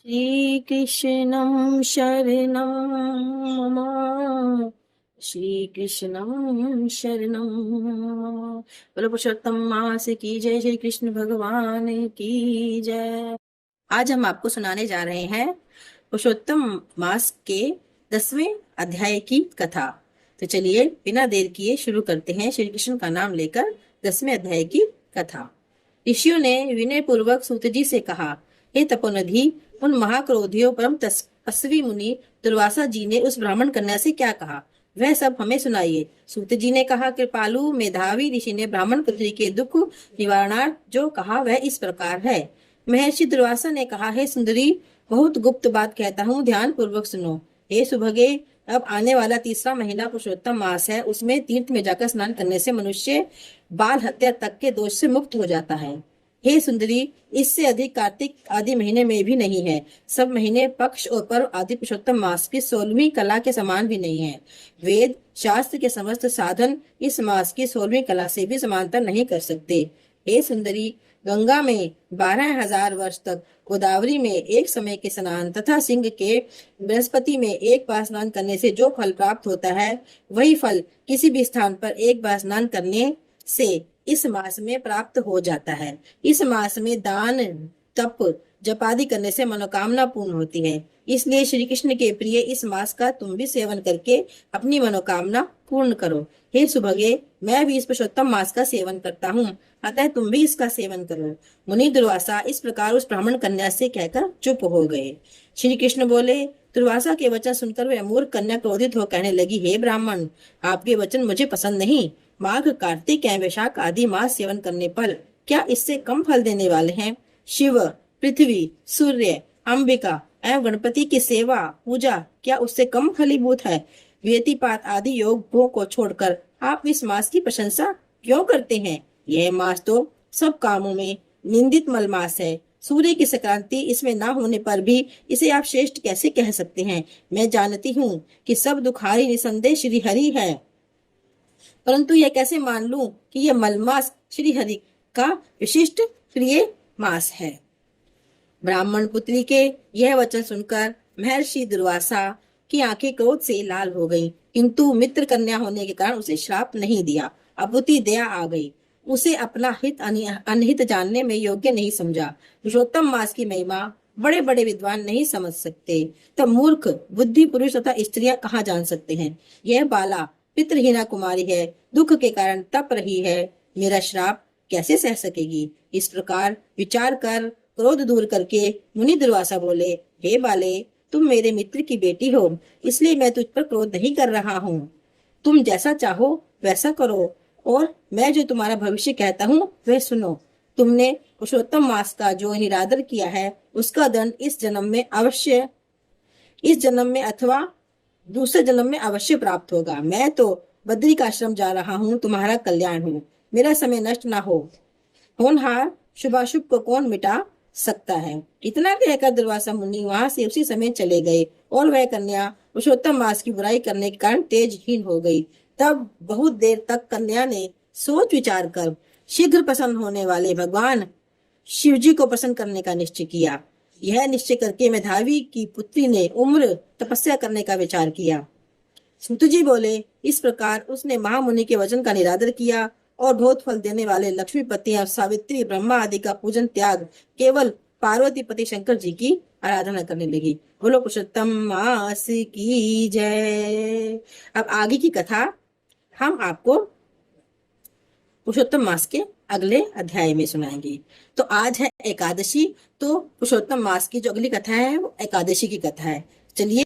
श्रीकृष्णं शरणं मम। श्रीकृष्णं शरणं मम। बोलो पुरुषोत्तम मास की जय। श्री कृष्ण भगवान की जय। आज हम आपको सुनाने जा रहे हैं पुरुषोत्तम मास के 10वें अध्याय की कथा। तो चलिए बिना देर किए शुरू करते हैं श्री कृष्ण का नाम लेकर 10वें अध्याय की कथा। ऋषियों ने विनय पूर्वक सूत जी से कहा, हे तपोनिधि, उन महाक्रोधियों परम तपस्वी मुनि दुर्वासा जी ने उस ब्राह्मण कन्या से क्या कहा, वह सब हमें सुनाइए। सूत जी ने कहा, कृपालु मेधावी ऋषि ने ब्राह्मण पुत्री के दुख निवारणार्थ जो कहा वह इस प्रकार है। महर्षि दुर्वासा ने कहा, हे सुंदरी, बहुत गुप्त बात कहता हूँ, ध्यान पूर्वक सुनो। हे सुभगे, अब आने वाला 3रा महीना पुरुषोत्तम मास है। उसमें तीर्थ में जाकर स्नान करने से मनुष्य बाल हत्या तक के दोष से मुक्त हो जाता है। हे सुंदरी, इससे अधिक कार्तिक आदि महीने में भी नहीं है। सब महीने, पक्ष और पर्व आदि पुरुषोत्तम मास की 16वीं कला के समान भी नहीं है। वेद शास्त्र के समस्त साधन इस मास की 16वीं कला से भी समानता नहीं कर सकते। हे सुंदरी, गंगा में 12,000 वर्ष तक, गोदावरी में एक समय के स्नान तथा सिंह के बृहस्पति में एक बार स्नान करने से जो फल प्राप्त होता है, वही फल किसी भी स्थान पर एक बार स्नान करने से इस मास में प्राप्त हो जाता है। इस मास में दान, तप, जप आदि करने से मनोकामना पूर्ण होती है। इसलिए श्री कृष्ण के प्रिय इस मास का तुम भी सेवन करके अपनी मनोकामना पूर्ण करो। हे सुभगे, मैं भी इस पुरुषोत्तम मास का सेवन करता हूँ, अतः तुम भी इसका सेवन करो। मुनि दुर्वासा इस प्रकार उस ब्राह्मण कन्या से कहकर चुप हो गए। श्री कृष्ण बोले, दुर्वासा के वचन सुनकर वह मूर्ख कन्या क्रोधित हो कहने लगी, हे ब्राह्मण, आपके वचन मुझे पसंद नहीं। माघ, कार्तिक एवं वैशाख आदि मास सेवन करने पर क्या इससे कम फल देने वाले हैं? शिव, पृथ्वी, सूर्य, अंबिका एवं गणपति की सेवा पूजा क्या उससे कम फलीभूत है? व्यतिपात आदि योगों को छोड़कर आप इस मास की प्रशंसा क्यों करते हैं? यह मास तो सब कामों में निंदित मल मास है। सूर्य की संक्रांति इसमें ना होने पर भी इसे आप श्रेष्ठ कैसे कह सकते हैं? मैं जानती हूँ कि सब दुखारी निसंदेह श्री हरि है, परंतु यह कैसे मान लूं कि यह मलमास श्री हरि का विशिष्ट प्रिय मास है? ब्राह्मण पुत्री के यह वचन सुनकर महर्षि दुर्वासा की आंखें क्रोध से लाल हो गईं, किंतु मित्र कन्या होने के कारण उसे श्राप नहीं दिया। अपुति दया आ गई। उसे अपना हित अनहित जानने में योग्य नहीं समझा। पुरुषोत्तम मास की महिमा बड़े बड़े विद्वान नहीं समझ सकते, तब मूर्ख बुद्धि पुरुष तथा स्त्रियां कहाँ जान सकते हैं? यह बाला पितृहीना कुमारी है, दुख के कारण तप रही है, मेरा श्राप कैसे सह सकेगी? इस प्रकार विचार कर क्रोध दूर करके मुनि दुर्वासा बोले, हे बाले, तुम मेरे मित्र की बेटी हो, इसलिए मैं तुझ पर क्रोध नहीं कर रहा हूँ। तुम जैसा चाहो वैसा करो, और मैं जो तुम्हारा भविष्य कहता हूँ वह सुनो। तुमने पुरुषोत्तम मास का जो निरादर किया है, उसका दंड इस जन्म में अथवा दूसरे जन्म में अवश्य प्राप्त होगा। मैं तो बद्री का आश्रम जा रहा हूँ, तुम्हारा कल्याण हो, मेरा समय नष्ट ना हो। होनहार शुभाशुभ को कौन मिटा सकता है? इतना कहकर दुर्वासा मुनि वहां से उसी समय चले गए, और वह कन्या पुरुषोत्तम मास की बुराई करने के कारण तेजहीन हो गई। तब बहुत देर तक कन्या ने सोच विचार कर शीघ्र प्रसन्न होने वाले भगवान शिव जी को प्रसन्न करने का निश्चय किया। यह निश्चय करके मेधावी की पुत्री ने उम्र तपस्या करने का विचार किया। सूत जी बोले, इस प्रकार उसने महामुनि के वचन का निरादर किया और बहुत फल देने वाले लक्ष्मीपति और सावित्री, ब्रह्मा आदि का पूजन त्याग केवल पार्वती पति शंकर जी की आराधना करने लगी। बोलो पुरुषोत्तम मास की जय। अब आगे की कथा हम आपको पुरुषोत्तम मास के अगले अध्याय में सुनाएंगे। तो आज है एकादशी, तो पुरुषोत्तम मास की जो अगली कथा है वो एकादशी की कथा है। चलिए